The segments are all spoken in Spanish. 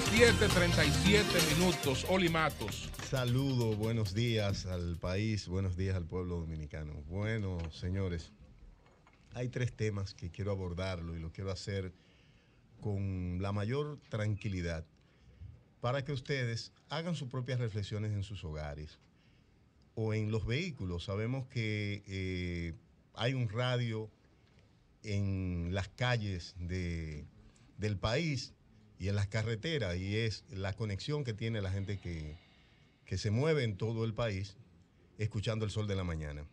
las 7:37. Oli Matos. Saludo, buenos días al país, buenos días al pueblo dominicano. Bueno, señores, hay tres temas que quiero abordarlo y lo quiero hacer con la mayor tranquilidad para que ustedes hagan sus propias reflexiones en sus hogares o en los vehículos. Sabemos que hay un radio en las calles del país y en las carreteras, y es la conexión que tiene la gente que se mueve en todo el país escuchando el sol de la mañana.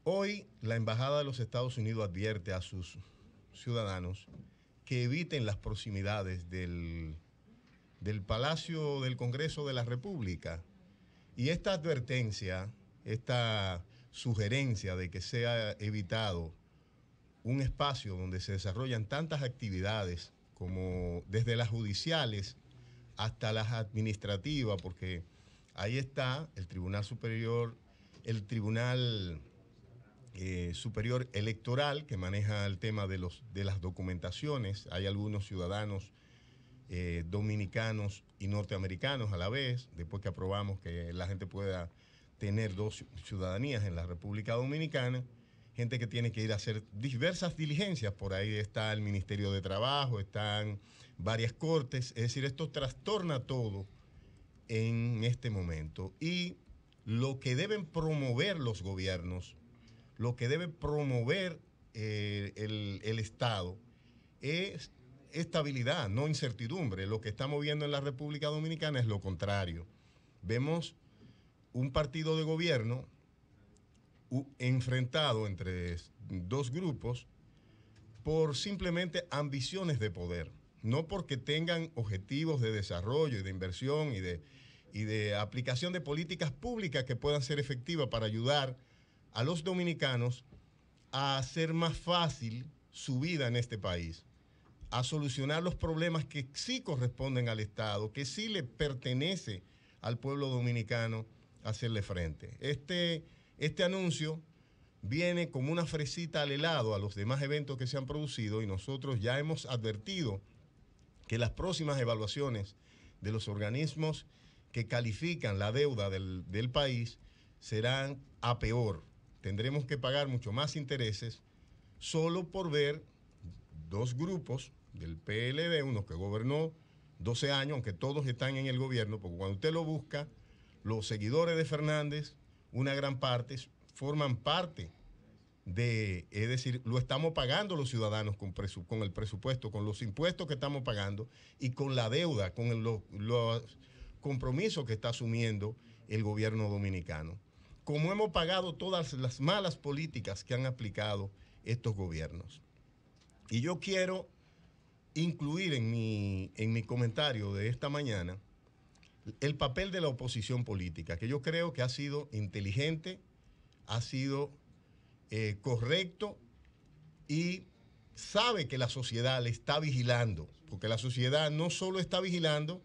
Hoy la Embajada de los Estados Unidos advierte a sus ciudadanos que eviten las proximidades del Palacio del Congreso de la República. Y esta advertencia, esta sugerencia de que sea evitado un espacio donde se desarrollan tantas actividades como desde las judiciales hasta las administrativas, porque ahí está el Tribunal Superior, el Tribunal Superior Electoral, que maneja el tema de las documentaciones. Hay algunos ciudadanos dominicanos y norteamericanos a la vez, después que aprobamos que la gente pueda tener dos ciudadanías en la República Dominicana, gente que tiene que ir a hacer diversas diligencias. Por ahí está el Ministerio de Trabajo, están varias cortes. Es decir, esto trastorna todo en este momento. Y lo que deben promover los gobiernos, lo que debe promover el Estado es estabilidad, no incertidumbre. Lo que estamos viendo en la República Dominicana es lo contrario. Vemos un partido de gobierno enfrentado entre dos grupos por simplemente ambiciones de poder, no porque tengan objetivos de desarrollo y de inversión y de aplicación de políticas públicas que puedan ser efectivas para ayudar a los dominicanos a hacer más fácil su vida en este país, a solucionar los problemas que sí corresponden al Estado, que sí le pertenece al pueblo dominicano hacerle frente. Este anuncio viene como una fresita al helado a los demás eventos que se han producido, y nosotros ya hemos advertido que las próximas evaluaciones de los organismos que califican la deuda del país serán a peor. Tendremos que pagar mucho más intereses solo por ver dos grupos del PLD, uno que gobernó 12 años, aunque todos están en el gobierno, porque cuando usted lo busca, los seguidores de Fernández, una gran parte, forman parte es decir, lo estamos pagando los ciudadanos con el presupuesto, con los impuestos que estamos pagando y con la deuda, con los compromisos que está asumiendo el gobierno dominicano. Como hemos pagado todas las malas políticas que han aplicado estos gobiernos. Y yo quiero incluir en mi comentario de esta mañana el papel de la oposición política, que yo creo que ha sido inteligente, ha sido correcto, y sabe que la sociedad le está vigilando, porque la sociedad no solo está vigilando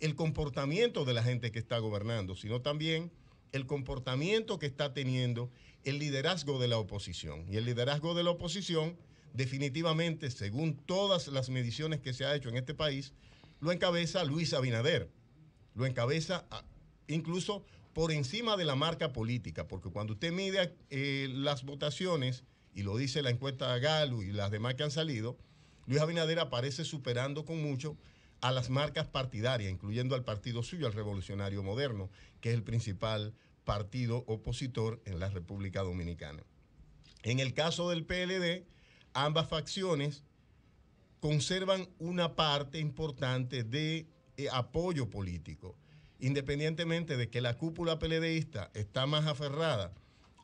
el comportamiento de la gente que está gobernando, sino también el comportamiento que está teniendo el liderazgo de la oposición. Y el liderazgo de la oposición, definitivamente, según todas las mediciones que se ha hecho en este país, lo encabeza Luis Abinader. Lo encabeza incluso por encima de la marca política, porque cuando usted mide las votaciones, y lo dice la encuesta Gallup y las demás que han salido, Luis Abinader aparece superando con mucho a las marcas partidarias, incluyendo al partido suyo, al Revolucionario Moderno, que es el principal partido opositor en la República Dominicana. En el caso del PLD, ambas facciones conservan una parte importante de apoyo político, independientemente de que la cúpula PLDista está más aferrada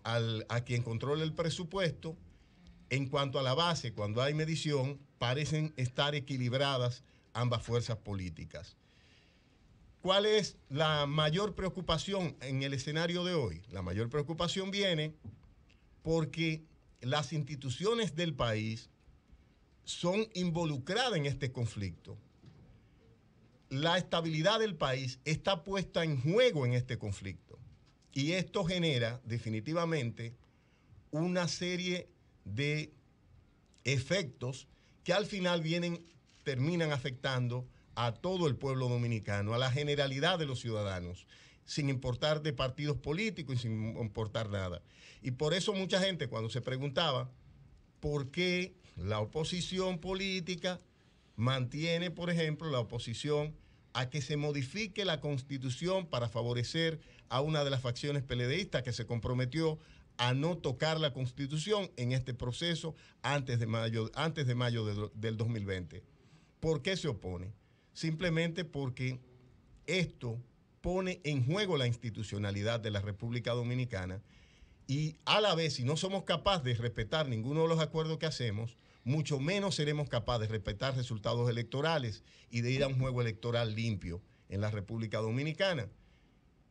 a quien controla el presupuesto. En cuanto a la base, cuando hay medición, parecen estar equilibradas ambas fuerzas políticas. ¿Cuál es la mayor preocupación en el escenario de hoy? La mayor preocupación viene porque las instituciones del país son involucradas en este conflicto. La estabilidad del país está puesta en juego en este conflicto, y esto genera definitivamente una serie de efectos que al final terminan afectando a todo el pueblo dominicano, a la generalidad de los ciudadanos, sin importar de partidos políticos y sin importar nada. Y por eso mucha gente cuando se preguntaba por qué la oposición política mantiene, por ejemplo, la oposición a que se modifique la Constitución para favorecer a una de las facciones PLDistas que se comprometió a no tocar la Constitución en este proceso antes de mayo del 2020. ¿Por qué se opone? Simplemente porque esto pone en juego la institucionalidad de la República Dominicana y a la vez, si no somos capaces de respetar ninguno de los acuerdos que hacemos, mucho menos seremos capaces de respetar resultados electorales y de ir a un juego electoral limpio en la República Dominicana.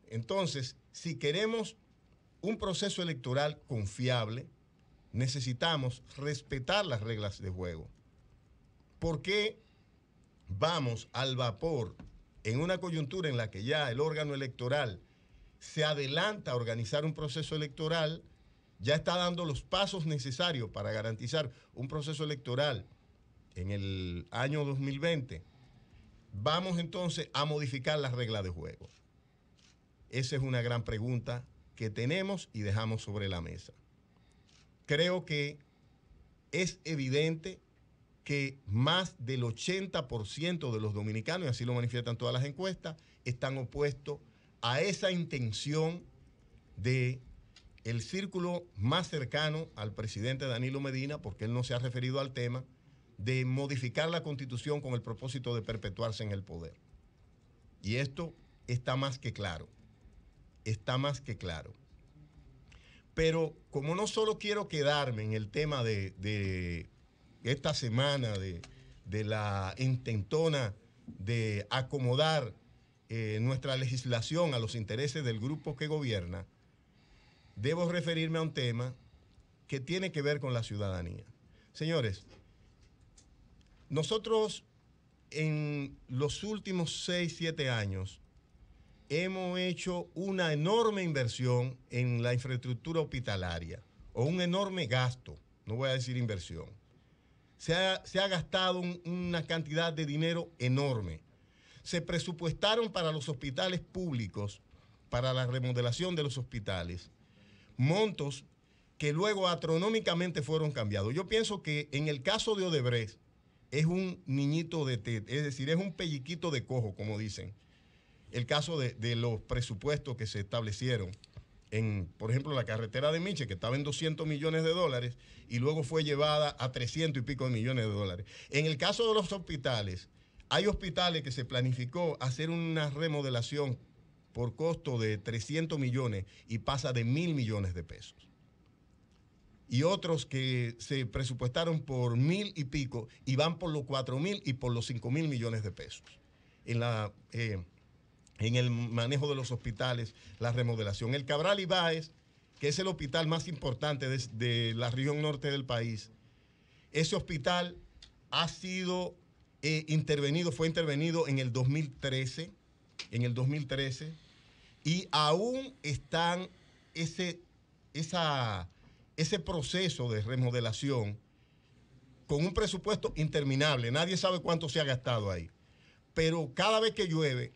Entonces, si queremos un proceso electoral confiable, necesitamos respetar las reglas de juego. ¿Por qué vamos al vapor en una coyuntura en la que ya el órgano electoral se adelanta a organizar un proceso electoral, ya está dando los pasos necesarios para garantizar un proceso electoral en el año 2020? Vamos entonces a modificar las reglas de juego. Esa es una gran pregunta que tenemos y dejamos sobre la mesa. Creo que es evidente que más del 80% de los dominicanos, y así lo manifiestan todas las encuestas, están opuestos a esa intención de el círculo más cercano al presidente Danilo Medina, porque él no se ha referido al tema, de modificar la Constitución con el propósito de perpetuarse en el poder. Y esto está más que claro. Está más que claro. Pero como no solo quiero quedarme en el tema de esta semana, de la intentona de acomodar nuestra legislación a los intereses del grupo que gobierna, debo referirme a un tema que tiene que ver con la ciudadanía. Señores, nosotros en los últimos 6, 7 años hemos hecho una enorme inversión en la infraestructura hospitalaria, o un enorme gasto, no voy a decir inversión. Se ha gastado una cantidad de dinero enorme. Se presupuestaron para los hospitales públicos, para la remodelación de los hospitales, montos que luego astronómicamente fueron cambiados. Yo pienso que en el caso de Odebrecht es un niñito de teta, es decir, es un pelliquito de cojo, como dicen. El caso de los presupuestos que se establecieron en, por ejemplo, la carretera de Miche, que estaba en 200 millones de dólares y luego fue llevada a 300 y pico de millones de dólares. En el caso de los hospitales, hay hospitales que se planificó hacer una remodelación por costo de 300 millones y pasa de 1.000 millones de pesos. Y otros que se presupuestaron por 1.000 y pico y van por los 4.000 y por los 5.000 millones de pesos. En el manejo de los hospitales, la remodelación. El Cabral Ibáez, que es el hospital más importante de la región norte del país, ese hospital ha sido fue intervenido en el 2013, y aún están ese proceso de remodelación con un presupuesto interminable. Nadie sabe cuánto se ha gastado ahí. Pero cada vez que llueve,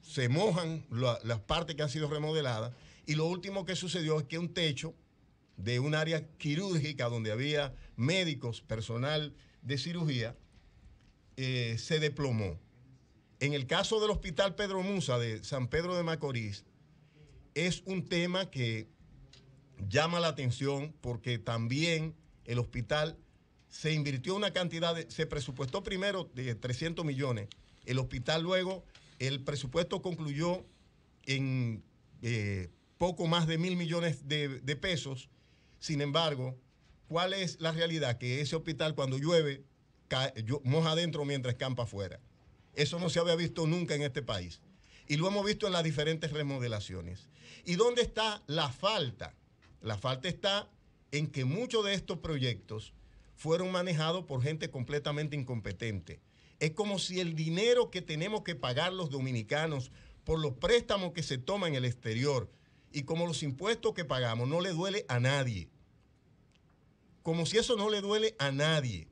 se mojan las partes que han sido remodeladas, y lo último que sucedió es que un techo de un área quirúrgica donde había médicos, personal de cirugía, se desplomó. En el caso del Hospital Pedro Musa de San Pedro de Macorís, es un tema que llama la atención porque también el hospital se invirtió una cantidad, se presupuestó primero de 300 millones, el hospital luego, el presupuesto concluyó en poco más de 1.000 millones de pesos. Sin embargo, ¿cuál es la realidad? Que ese hospital cuando llueve, moja adentro mientras campa afuera. Eso no se había visto nunca en este país. Y lo hemos visto en las diferentes remodelaciones. ¿Y dónde está la falta? La falta está en que muchos de estos proyectos fueron manejados por gente completamente incompetente. Es como si el dinero que tenemos que pagar los dominicanos por los préstamos que se toman en el exterior y como los impuestos que pagamos no le duele a nadie. Como si eso no le duele a nadie.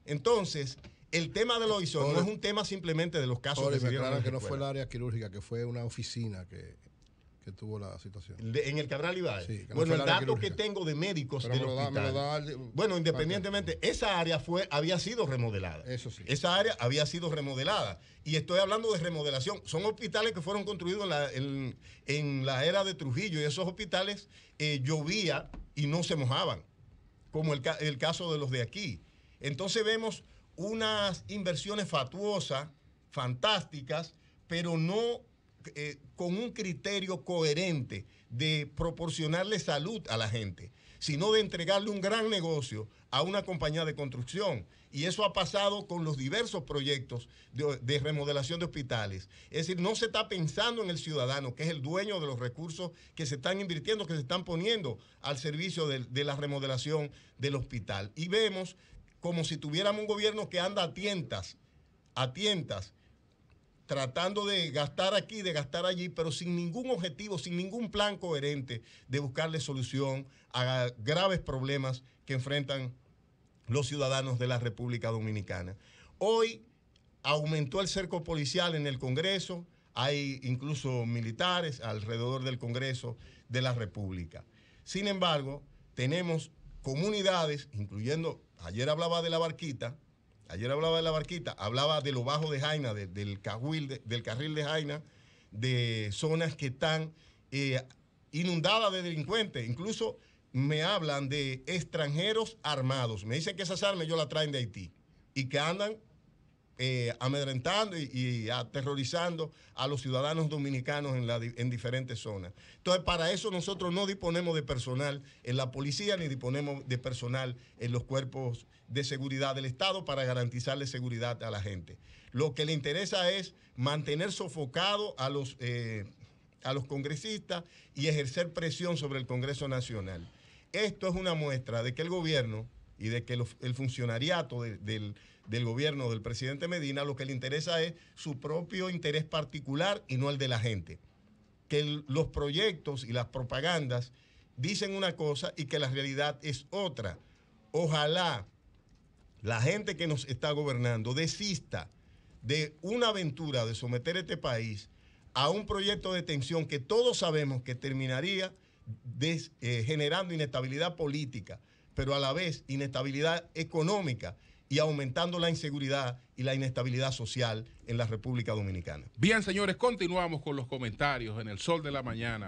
Entonces, el tema de Loizón no es un tema simplemente de los casos que se dieron en la que no escuela. fue el área quirúrgica, que fue una oficina que tuvo la situación. En el Cabral Ibáez. Sí, bueno, el dato que tengo de médicos del hospital. Bueno, independientemente, esa área había sido remodelada. Eso sí. Esa área había sido remodelada. Y estoy hablando de remodelación. Son hospitales que fueron construidos en la era de Trujillo. Y esos hospitales llovía y no se mojaban, como el caso de los de aquí. Entonces vemos unas inversiones fatuosas, fantásticas, pero no con un criterio coherente de proporcionarle salud a la gente, sino de entregarle un gran negocio a una compañía de construcción. Y eso ha pasado con los diversos proyectos de remodelación de hospitales. Es decir, no se está pensando en el ciudadano, que es el dueño de los recursos que se están invirtiendo, que se están poniendo al servicio de la remodelación del hospital. Y vemos como si tuviéramos un gobierno que anda a tientas, tratando de gastar aquí, de gastar allí, pero sin ningún objetivo, sin ningún plan coherente de buscarle solución a graves problemas que enfrentan los ciudadanos de la República Dominicana. Hoy aumentó el cerco policial en el Congreso, hay incluso militares alrededor del Congreso de la República. Sin embargo, tenemos comunidades, incluyendo, ayer hablaba de la Barquita, hablaba de lo bajo de Jaina, del carril de Jaina, de zonas que están inundadas de delincuentes. Incluso me hablan de extranjeros armados. Me dicen que esas armas ellos las traen de Haití y que andan amedrentando y aterrorizando a los ciudadanos dominicanos en diferentes zonas. Entonces, para eso nosotros no disponemos de personal en la policía ni disponemos de personal en los cuerpos de seguridad del Estado para garantizarle seguridad a la gente. Lo que le interesa es mantener sofocado a los congresistas y ejercer presión sobre el Congreso Nacional. Esto es una muestra de que el gobierno y de que el funcionariato del gobierno del presidente Medina lo que le interesa es su propio interés particular y no el de la gente. Que los proyectos y las propagandas dicen una cosa y que la realidad es otra. Ojalá la gente que nos está gobernando desista de una aventura de someter este país a un proyecto de tensión que todos sabemos que terminaría generando inestabilidad política, pero a la vez inestabilidad económica y aumentando la inseguridad y la inestabilidad social en la República Dominicana. Bien, señores, continuamos con los comentarios en el Sol de la Mañana.